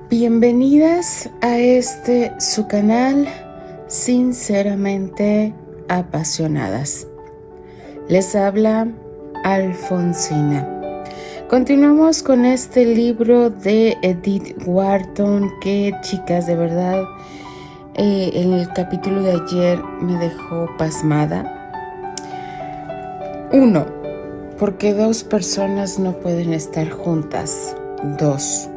Bienvenidas a su canal Sinceramente Apasionadas. Les habla Alfonsina. Continuamos con este libro de Edith Wharton que, chicas, de verdad, en el capítulo de ayer me dejó pasmada. 1. Porque dos personas no pueden estar juntas. 2.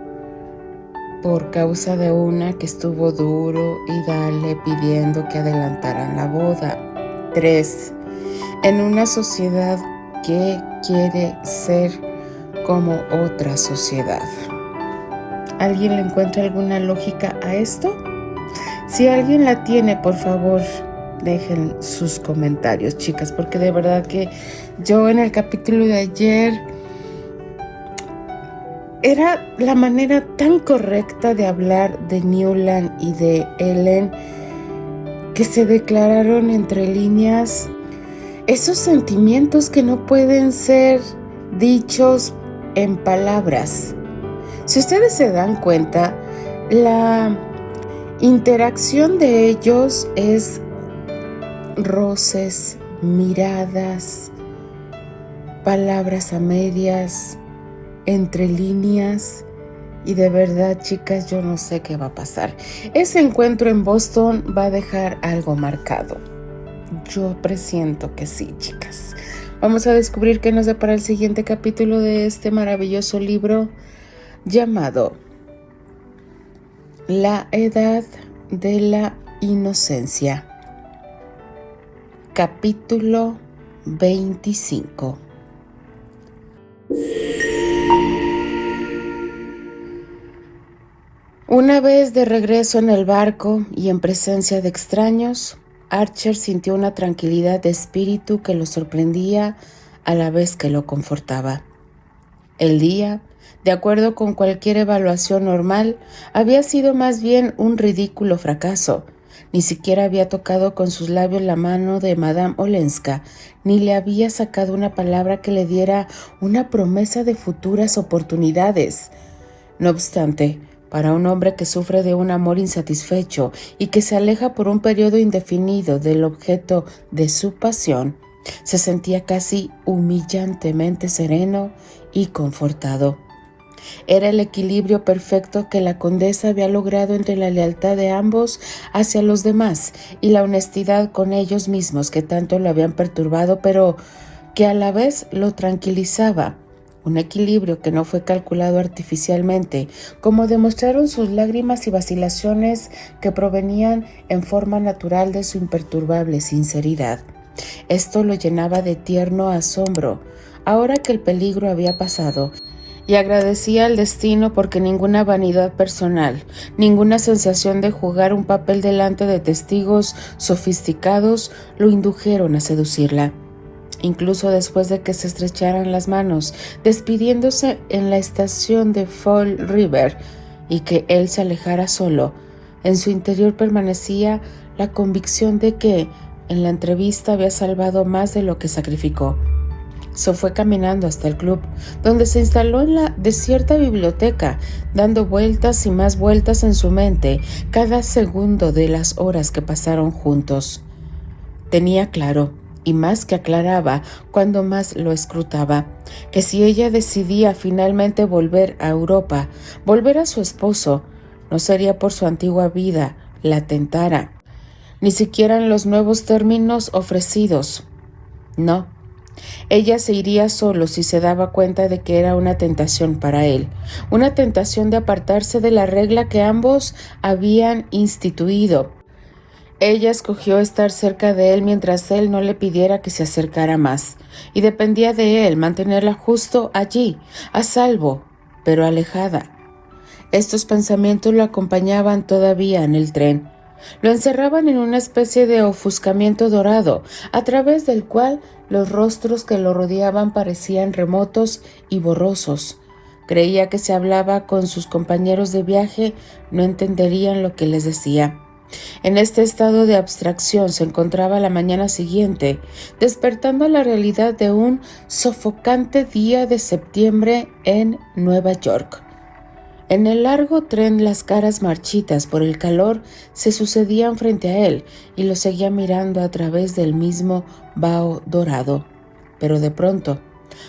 Por causa de una que estuvo duro y dale pidiendo que adelantaran la boda. 3. En una sociedad que quiere ser como otra sociedad. ¿Alguien le encuentra alguna lógica a esto? Si alguien la tiene, por favor, dejen sus comentarios, chicas, porque de verdad que yo en el capítulo de ayer era la manera tan correcta de hablar de Newland y de Ellen que se declararon entre líneas esos sentimientos que no pueden ser dichos en palabras. Si ustedes se dan cuenta, la interacción de ellos es roces, miradas, palabras a medias, entre líneas, y de verdad, chicas, yo no sé qué va a pasar. Ese encuentro en Boston va a dejar algo marcado. Yo presiento que sí, chicas. Vamos a descubrir qué nos depara el siguiente capítulo de este maravilloso libro llamado La Edad de la Inocencia. Capítulo 25. Una vez de regreso en el barco y en presencia de extraños, Archer sintió una tranquilidad de espíritu que lo sorprendía a la vez que lo confortaba. El día, de acuerdo con cualquier evaluación normal, había sido más bien un ridículo fracaso. Ni siquiera había tocado con sus labios la mano de Madame Olenska, ni le había sacado una palabra que le diera una promesa de futuras oportunidades. No obstante, para un hombre que sufre de un amor insatisfecho y que se aleja por un periodo indefinido del objeto de su pasión, se sentía casi humillantemente sereno y confortado. Era el equilibrio perfecto que la condesa había logrado entre la lealtad de ambos hacia los demás y la honestidad con ellos mismos que tanto lo habían perturbado, pero que a la vez lo tranquilizaba. Un equilibrio que no fue calculado artificialmente, como demostraron sus lágrimas y vacilaciones que provenían en forma natural de su imperturbable sinceridad. Esto lo llenaba de tierno asombro, ahora que el peligro había pasado, y agradecía al destino porque ninguna vanidad personal, ninguna sensación de jugar un papel delante de testigos sofisticados lo indujeron a seducirla. Incluso después de que se estrecharan las manos, despidiéndose en la estación de Fall River, y que él se alejara solo, en su interior permanecía la convicción de que en la entrevista había salvado más de lo que sacrificó. Se fue caminando hasta el club, donde se instaló en la desierta biblioteca, dando vueltas y más vueltas en su mente cada segundo de las horas que pasaron juntos. Tenía claro, y más que aclaraba cuando más lo escrutaba, que si ella decidía finalmente volver a Europa, volver a su esposo, no sería por su antigua vida la tentara, ni siquiera en los nuevos términos ofrecidos. No, ella se iría solo si se daba cuenta de que era una tentación para él, una tentación de apartarse de la regla que ambos habían instituido. Ella escogió estar cerca de él mientras él no le pidiera que se acercara más, y dependía de él mantenerla justo allí, a salvo, pero alejada. Estos pensamientos lo acompañaban todavía en el tren. Lo encerraban en una especie de ofuscamiento dorado, a través del cual los rostros que lo rodeaban parecían remotos y borrosos. Creía que si hablaba con sus compañeros de viaje, no entenderían lo que les decía. En este estado de abstracción se encontraba la mañana siguiente, despertando a la realidad de un sofocante día de septiembre en Nueva York. En el largo tren las caras marchitas por el calor se sucedían frente a él y lo seguía mirando a través del mismo vaho dorado. Pero de pronto,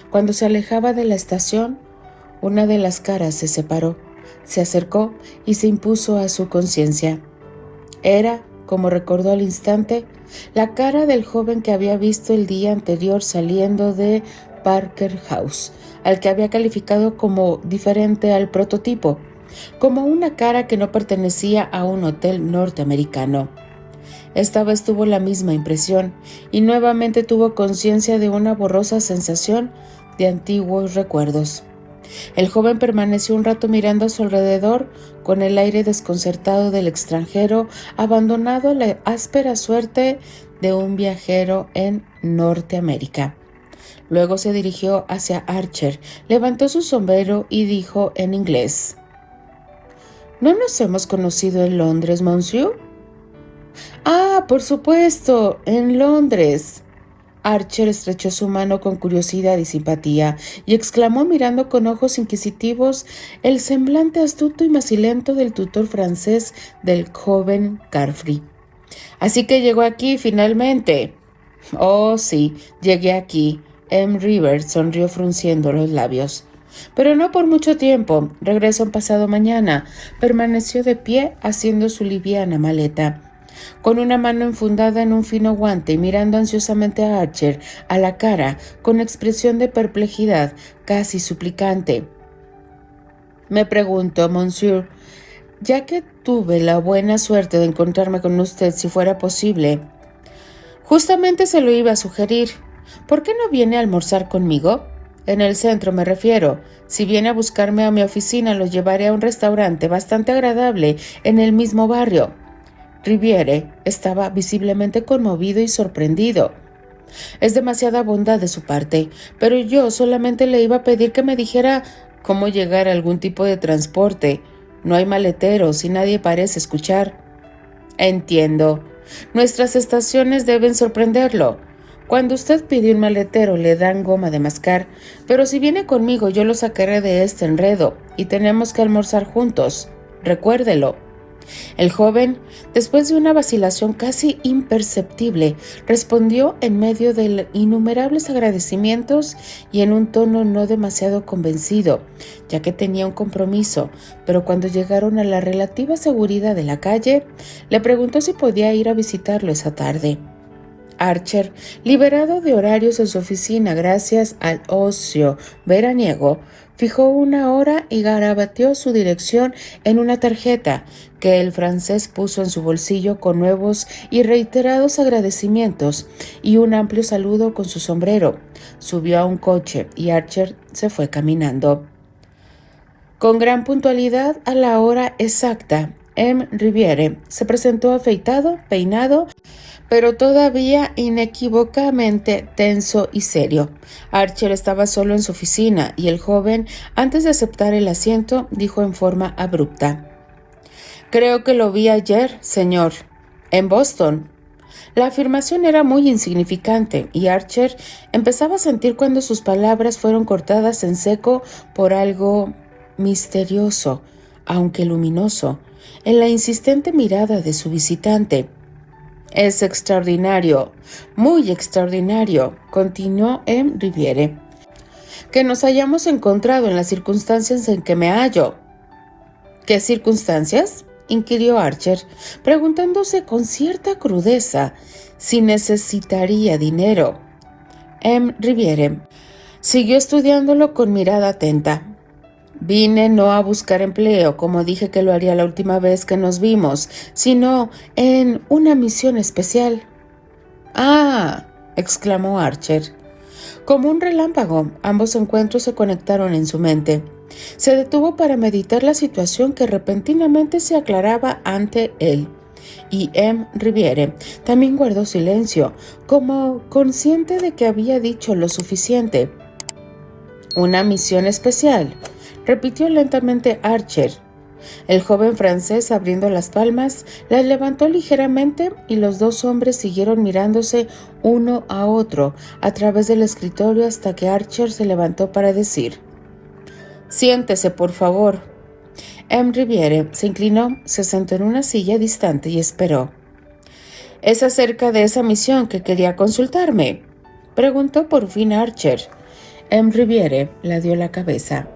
cuando se alejaba de la estación, una de las caras se separó, se acercó y se impuso a su conciencia. Era, como recordó al instante, la cara del joven que había visto el día anterior saliendo de Parker House, al que había calificado como diferente al prototipo, como una cara que no pertenecía a un hotel norteamericano. Esta vez tuvo la misma impresión y nuevamente tuvo conciencia de una borrosa sensación de antiguos recuerdos. El joven permaneció un rato mirando a su alrededor con el aire desconcertado del extranjero abandonado a la áspera suerte de un viajero en Norteamérica. Luego se dirigió hacia Archer, levantó su sombrero y dijo en inglés: ¿No nos hemos conocido en Londres, monsieur? Ah, por supuesto, en Londres. Archer estrechó su mano con curiosidad y simpatía y exclamó mirando con ojos inquisitivos el semblante astuto y macilento del tutor francés del joven Carfry. Así que llegó aquí finalmente. Oh, sí, llegué aquí. Rivers sonrió frunciendo los labios. Pero no por mucho tiempo. Regreso pasado mañana. Permaneció de pie haciendo su liviana maleta. Con una mano enfundada en un fino guante y mirando ansiosamente a Archer a la cara con expresión de perplejidad casi suplicante. Me pregunto, monsieur, ya que tuve la buena suerte de encontrarme con usted, si fuera posible. Justamente se lo iba a sugerir. ¿Por qué no viene a almorzar conmigo? En el centro me refiero. Si viene a buscarme a mi oficina, lo llevaré a un restaurante bastante agradable en el mismo barrio. Riviere estaba visiblemente conmovido y sorprendido. Es demasiada bondad de su parte, pero yo solamente le iba a pedir que me dijera cómo llegar a algún tipo de transporte. No hay maleteros y nadie parece escuchar. Entiendo. Nuestras estaciones deben sorprenderlo. Cuando usted pide un maletero le dan goma de mascar, pero si viene conmigo yo lo sacaré de este enredo y tenemos que almorzar juntos. Recuérdelo. El joven, después de una vacilación casi imperceptible, respondió en medio de innumerables agradecimientos y en un tono no demasiado convencido, ya que tenía un compromiso, pero cuando llegaron a la relativa seguridad de la calle, le preguntó si podía ir a visitarlo esa tarde. Archer, liberado de horarios en su oficina gracias al ocio veraniego, fijó una hora y garabateó su dirección en una tarjeta que el francés puso en su bolsillo con nuevos y reiterados agradecimientos y un amplio saludo con su sombrero. Subió a un coche y Archer se fue caminando. Con gran puntualidad a la hora exacta, Riviere se presentó afeitado, peinado, pero todavía inequívocamente tenso y serio. Archer estaba solo en su oficina y el joven, antes de aceptar el asiento, dijo en forma abrupta: Creo que lo vi ayer, señor. En Boston. La afirmación era muy insignificante y Archer empezaba a sentir cuando sus palabras fueron cortadas en seco por algo misterioso, aunque luminoso, en la insistente mirada de su visitante. Es extraordinario, muy extraordinario, continuó Riviere, que nos hayamos encontrado en las circunstancias en que me hallo. ¿Qué circunstancias?, inquirió Archer, preguntándose con cierta crudeza si necesitaría dinero. Riviere siguió estudiándolo con mirada atenta. Vine no a buscar empleo, como dije que lo haría la última vez que nos vimos, sino en una misión especial. ¡Ah!, exclamó Archer. Como un relámpago, ambos encuentros se conectaron en su mente. Se detuvo para meditar la situación que repentinamente se aclaraba ante él. Y Riviere también guardó silencio, como consciente de que había dicho lo suficiente. «¿Una misión especial?», repitió lentamente Archer. El joven francés, abriendo las palmas, las levantó ligeramente y los dos hombres siguieron mirándose uno a otro a través del escritorio hasta que Archer se levantó para decir: «Siéntese, por favor». M. Riviere se inclinó, se sentó en una silla distante y esperó. «¿Es acerca de esa misión que quería consultarme?», preguntó por fin Archer. M. Riviere la dio la cabeza.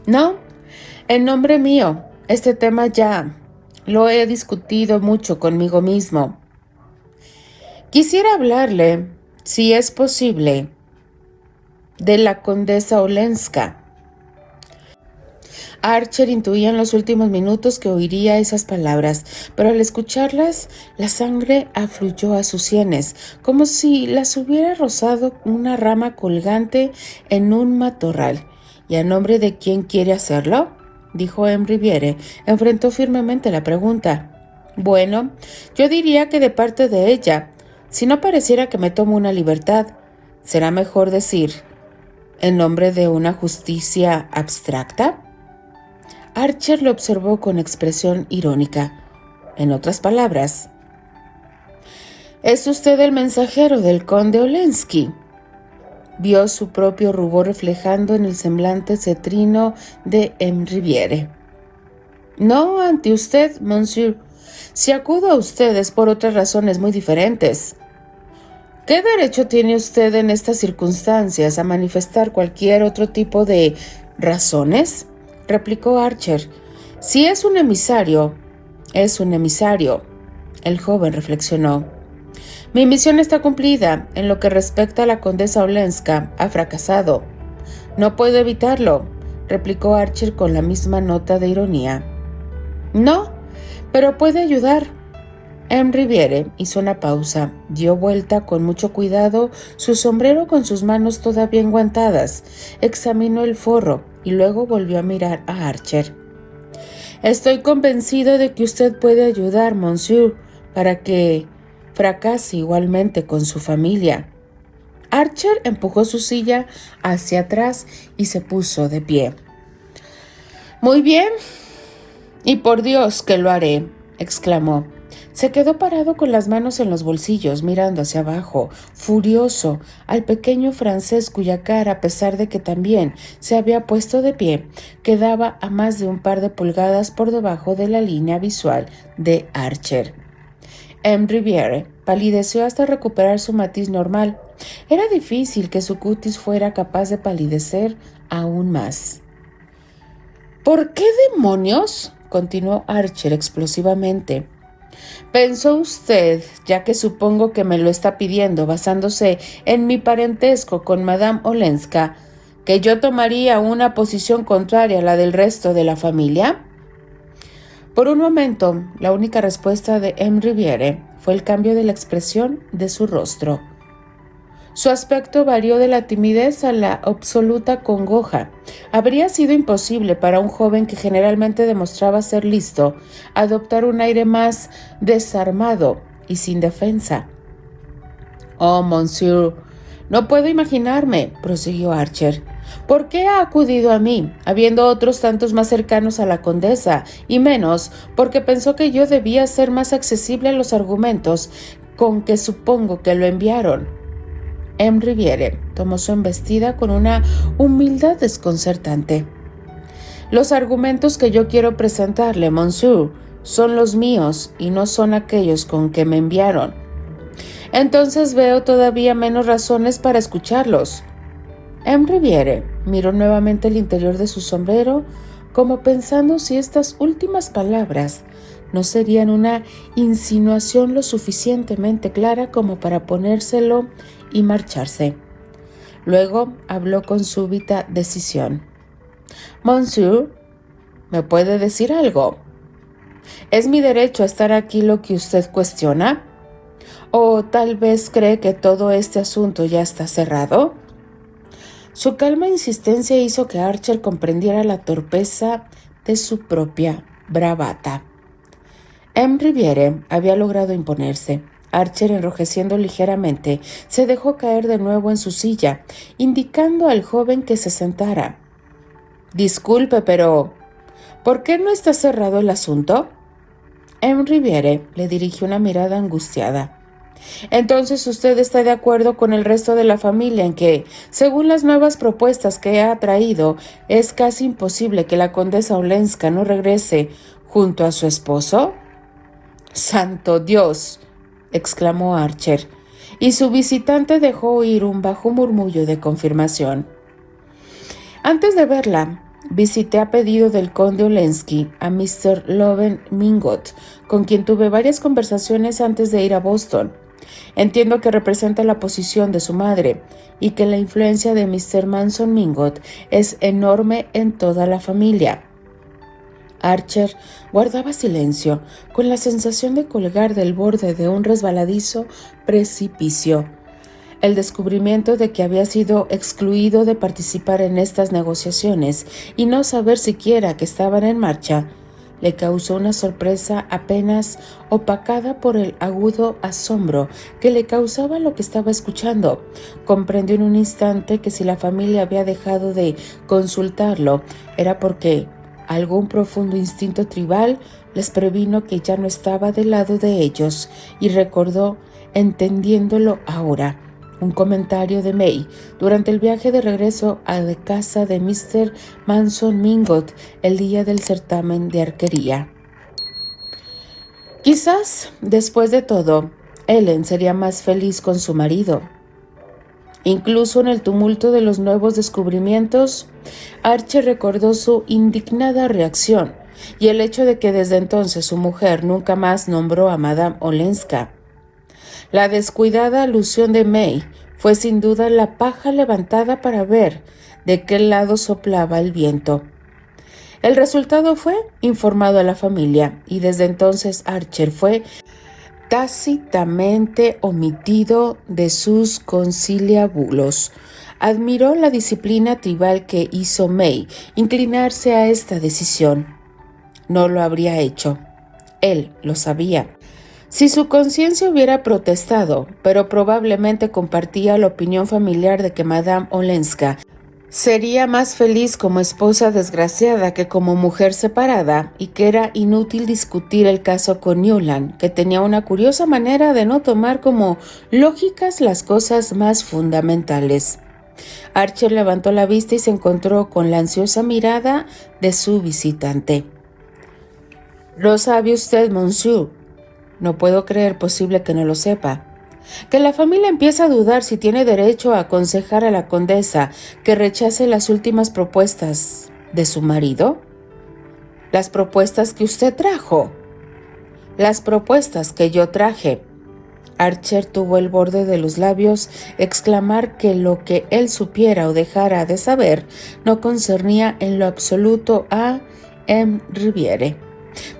«No, en nombre mío, este tema ya lo he discutido mucho conmigo mismo. Quisiera hablarle, si es posible, de la condesa Olenska». Archer intuía en los últimos minutos que oiría esas palabras, pero al escucharlas, la sangre afluyó a sus sienes, como si las hubiera rozado una rama colgante en un matorral. «¿Y a nombre de quién quiere hacerlo?», dijo M. Riviere. Enfrentó firmemente la pregunta. «Bueno, yo diría que de parte de ella. Si no pareciera que me tomo una libertad, será mejor decir, ¿en nombre de una justicia abstracta?». Archer lo observó con expresión irónica. «En otras palabras, ¿es usted el mensajero del conde Olenski?». Vio su propio rubor reflejando en el semblante cetrino de M. Riviere. «No ante usted, monsieur. Si acudo a usted es por otras razones muy diferentes». «¿Qué derecho tiene usted en estas circunstancias a manifestar cualquier otro tipo de razones?», replicó Archer. «Si es un emisario, es un emisario». El joven reflexionó. «Mi misión está cumplida. En lo que respecta a la condesa Olenska, ha fracasado». «No puedo evitarlo», replicó Archer con la misma nota de ironía. «No, pero puede ayudar». M. Riviere hizo una pausa, dio vuelta con mucho cuidado su sombrero con sus manos todavía enguantadas, examinó el forro y luego volvió a mirar a Archer. «Estoy convencido de que usted puede ayudar, monsieur, para que fracase igualmente con su familia». Archer empujó su silla hacia atrás y se puso de pie. «Muy bien, y por Dios que lo haré», exclamó. Se quedó parado con las manos en los bolsillos, mirando hacia abajo, furioso, al pequeño francés cuya cara, a pesar de que también se había puesto de pie, quedaba a más de un par de pulgadas por debajo de la línea visual de Archer. M. Riviere palideció hasta recuperar su matiz normal. Era difícil que su cutis fuera capaz de palidecer aún más. «¿Por qué demonios?», continuó Archer explosivamente. «¿Pensó usted, ya que supongo que me lo está pidiendo basándose en mi parentesco con Madame Olenska, que yo tomaría una posición contraria a la del resto de la familia?». Por un momento, la única respuesta de M. Riviere fue el cambio de la expresión de su rostro. Su aspecto varió de la timidez a la absoluta congoja. Habría sido imposible para un joven que generalmente demostraba ser listo adoptar un aire más desarmado y sin defensa. «Oh, monsieur, no puedo imaginarme», prosiguió Archer. «¿Por qué ha acudido a mí, habiendo otros tantos más cercanos a la condesa, y menos porque pensó que yo debía ser más accesible a los argumentos con que supongo que lo enviaron?» M. Riviere tomó su embestida con una humildad desconcertante. «Los argumentos que yo quiero presentarle, monsieur, son los míos y no son aquellos con que me enviaron». «Entonces veo todavía menos razones para escucharlos». M. Riviere miró nuevamente el interior de su sombrero, como pensando si estas últimas palabras no serían una insinuación lo suficientemente clara como para ponérselo y marcharse. Luego habló con súbita decisión. «Monsieur, ¿me puede decir algo? ¿Es mi derecho a estar aquí lo que usted cuestiona? ¿O tal vez cree que todo este asunto ya está cerrado?». Su calma e insistencia hizo que Archer comprendiera la torpeza de su propia bravata. M. Riviere había logrado imponerse. Archer, enrojeciendo ligeramente, se dejó caer de nuevo en su silla, indicando al joven que se sentara. «Disculpe, pero ¿por qué no está cerrado el asunto?». M. Riviere le dirigió una mirada angustiada. Entonces usted está de acuerdo con el resto de la familia en que, según las nuevas propuestas que ha traído, es casi imposible que la condesa Olenska no regrese junto a su esposo. ¡Santo Dios!, exclamó Archer, y su visitante dejó oír un bajo murmullo de confirmación. Antes de verla, visité a pedido del conde Olenski a Mr. Loven Mingot, con quien tuve varias conversaciones antes de ir a Boston. Entiendo que representa la posición de su madre y que la influencia de Mr. Manson Mingot es enorme en toda la familia. Archer guardaba silencio, con la sensación de colgar del borde de un resbaladizo precipicio. El descubrimiento de que había sido excluido de participar en estas negociaciones y no saber siquiera que estaban en marcha le causó una sorpresa apenas opacada por el agudo asombro que le causaba lo que estaba escuchando. Comprendió en un instante que si la familia había dejado de consultarlo era porque algún profundo instinto tribal les previno que ya no estaba del lado de ellos, y recordó, entendiéndolo ahora, un comentario de May durante el viaje de regreso a la casa de Mr. Manson Mingot el día del certamen de arquería. Quizás, después de todo, Ellen sería más feliz con su marido. Incluso en el tumulto de los nuevos descubrimientos, Archer recordó su indignada reacción y el hecho de que desde entonces su mujer nunca más nombró a Madame Olenska. La descuidada alusión de May fue sin duda la paja levantada para ver de qué lado soplaba el viento. El resultado fue informado a la familia y desde entonces Archer fue tácitamente omitido de sus conciliabulos. Admiró la disciplina tribal que hizo May inclinarse a esta decisión. No lo habría hecho. Él lo sabía. Si su conciencia hubiera protestado, pero probablemente compartía la opinión familiar de que Madame Olenska sería más feliz como esposa desgraciada que como mujer separada, y que era inútil discutir el caso con Newland, que tenía una curiosa manera de no tomar como lógicas las cosas más fundamentales. Archer levantó la vista y se encontró con la ansiosa mirada de su visitante. ¿Lo sabe usted, monsieur? No puedo creer posible que no lo sepa. Que la familia empieza a dudar si tiene derecho a aconsejar a la condesa que rechace las últimas propuestas de su marido. Las propuestas que usted trajo. Las propuestas que yo traje. Archer tuvo el borde de los labios exclamar que lo que él supiera o dejara de saber no concernía en lo absoluto a M. Riviere.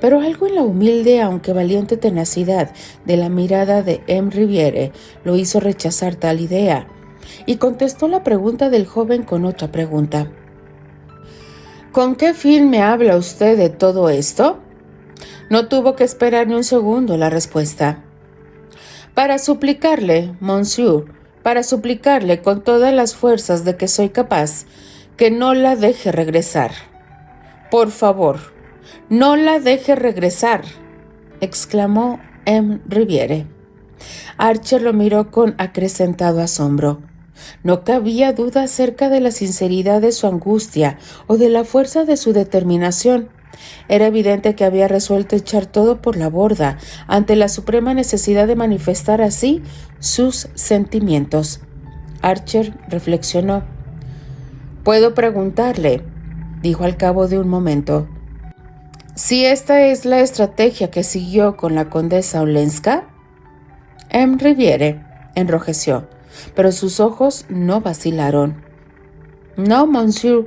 Pero algo en la humilde aunque valiente tenacidad de la mirada de M. Riviere lo hizo rechazar tal idea, y contestó la pregunta del joven con otra pregunta. ¿Con qué fin me habla usted de todo esto? No tuvo que esperar ni un segundo la respuesta. Para suplicarle, monsieur, para suplicarle con todas las fuerzas de que soy capaz, que no la deje regresar. Por favor, no la deje regresar, exclamó M. Riviere. Archer lo miró con acrecentado asombro. No cabía duda acerca de la sinceridad de su angustia o de la fuerza de su determinación. Era evidente que había resuelto echar todo por la borda ante la suprema necesidad de manifestar así sus sentimientos. Archer reflexionó. «Puedo preguntarle», dijo al cabo de un momento, «si esta es la estrategia que siguió con la condesa Olenska». M. Riviere enrojeció, pero sus ojos no vacilaron. «No, monsieur,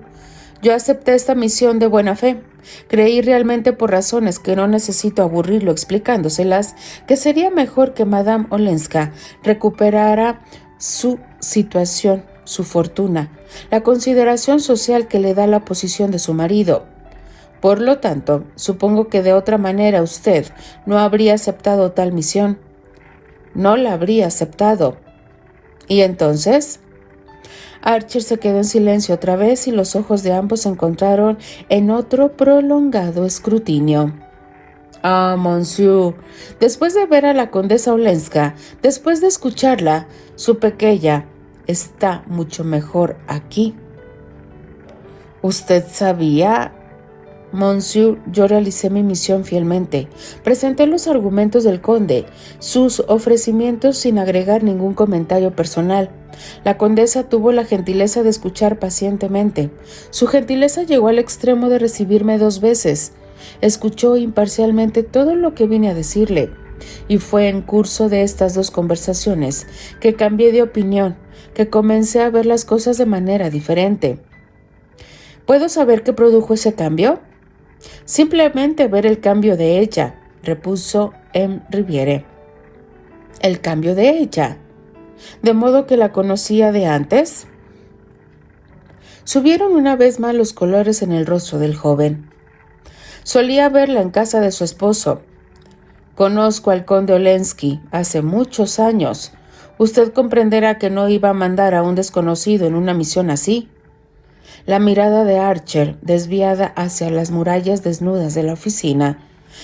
yo acepté esta misión de buena fe. Creí realmente, por razones que no necesito aburrirlo explicándoselas, que sería mejor que Madame Olenska recuperara su situación, su fortuna, la consideración social que le da la posición de su marido. Por lo tanto, supongo que de otra manera usted no habría aceptado tal misión». «No la habría aceptado». «¿Y entonces?» Archer se quedó en silencio otra vez y los ojos de ambos se encontraron en otro prolongado escrutinio. Ah, monsieur, después de ver a la condesa Olenska, después de escucharla, supe que ella está mucho mejor aquí. ¿Usted sabía? Monsieur, yo realicé mi misión fielmente. Presenté los argumentos del conde, sus ofrecimientos sin agregar ningún comentario personal. La condesa tuvo la gentileza de escuchar pacientemente. Su gentileza llegó al extremo de recibirme 2 veces. Escuchó imparcialmente todo lo que vine a decirle, y fue en curso de estas 2 conversaciones que cambié de opinión, que comencé a ver las cosas de manera diferente. ¿Puedo saber qué produjo ese cambio? Simplemente ver el cambio de ella, repuso M. Riviere. ¿El cambio de ella? ¿De modo que la conocía de antes? Subieron una vez más los colores en el rostro del joven. Solía verla en casa de su esposo. Conozco al conde Olenski hace muchos años. Usted comprenderá que no iba a mandar a un desconocido en una misión así. La mirada de Archer, desviada hacia las murallas desnudas de la oficina,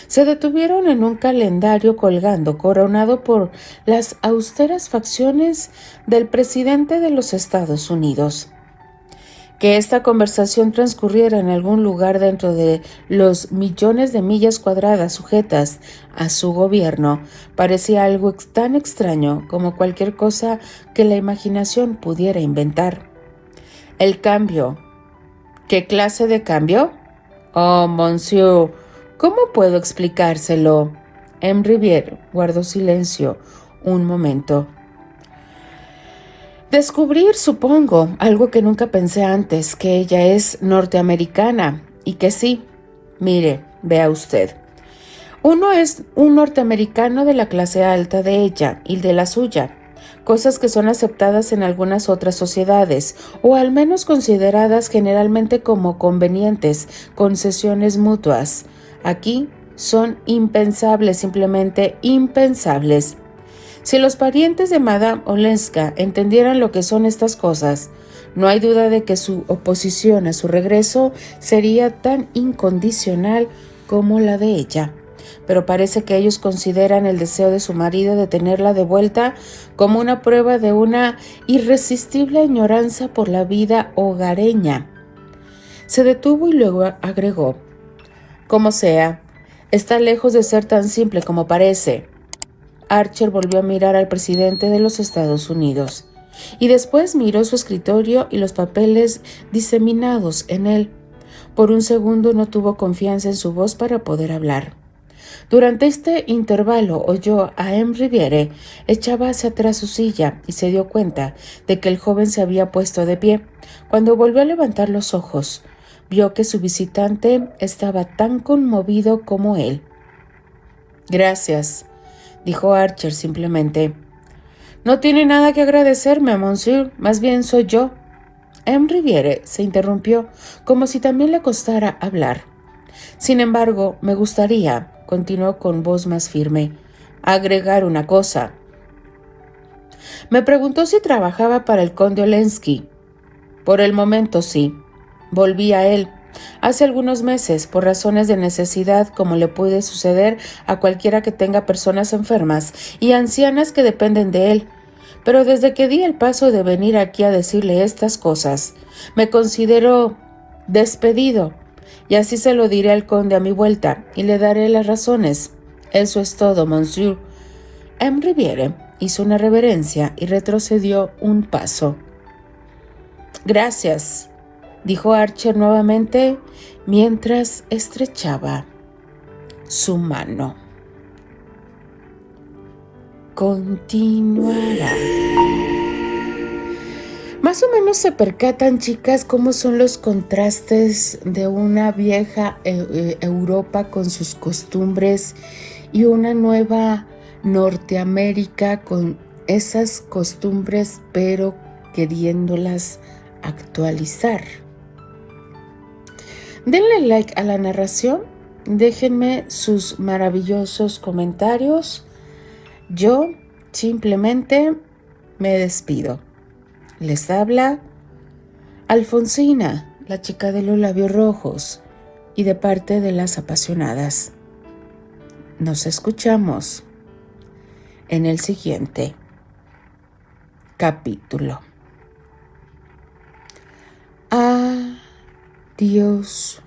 se detuvieron en un calendario colgando, coronado por las austeras facciones del presidente de los Estados Unidos. Que esta conversación transcurriera en algún lugar dentro de los millones de millas cuadradas sujetas a su gobierno parecía algo tan extraño como cualquier cosa que la imaginación pudiera inventar. El cambio. ¿Qué clase de cambio? Oh, monsieur, ¿cómo puedo explicárselo? M. Riviere guardó silencio un momento. Descubrir, supongo, algo que nunca pensé antes, que ella es norteamericana y que sí. Mire, vea usted. Uno es un norteamericano de la clase alta de ella y de la suya, cosas que son aceptadas en algunas otras sociedades, o al menos consideradas generalmente como convenientes, concesiones mutuas. Aquí son impensables, simplemente impensables. Si los parientes de Madame Olenska entendieran lo que son estas cosas, no hay duda de que su oposición a su regreso sería tan incondicional como la de ella. Pero parece que ellos consideran el deseo de su marido de tenerla de vuelta como una prueba de una irresistible añoranza por la vida hogareña. Se detuvo y luego agregó: como sea, está lejos de ser tan simple como parece. Archer volvió a mirar al presidente de los Estados Unidos y después miró su escritorio y los papeles diseminados en él. Por un segundo no tuvo confianza en su voz para poder hablar. Durante este intervalo oyó a M. Riviere echaba hacia atrás su silla y se dio cuenta de que el joven se había puesto de pie. Cuando volvió a levantar los ojos, vio que su visitante estaba tan conmovido como él. Gracias, dijo Archer simplemente. No tiene nada que agradecerme, monsieur, más bien soy yo. M. Riviere se interrumpió, como si también le costara hablar. Sin embargo, me gustaría, continuó con voz más firme, agregar una cosa. Me preguntó si trabajaba para el conde Olenski. Por el momento sí. Volví a él. Hace algunos meses, por razones de necesidad, como le puede suceder a cualquiera que tenga personas enfermas y ancianas que dependen de él. Pero desde que di el paso de venir aquí a decirle estas cosas, me considero despedido. Y así se lo diré al conde a mi vuelta y le daré las razones. Eso es todo, monsieur. M. Riviere hizo una reverencia y retrocedió un paso. Gracias, dijo Archer nuevamente mientras estrechaba su mano. Continuará. Más o menos se percatan, chicas, cómo son los contrastes de una vieja Europa con sus costumbres y una nueva Norteamérica con esas costumbres, pero queriéndolas actualizar. Denle like a la narración, déjenme sus maravillosos comentarios. Yo simplemente me despido. Les habla Alfonsina, la chica de los labios rojos, y de parte de las apasionadas. Nos escuchamos en el siguiente capítulo. Adiós.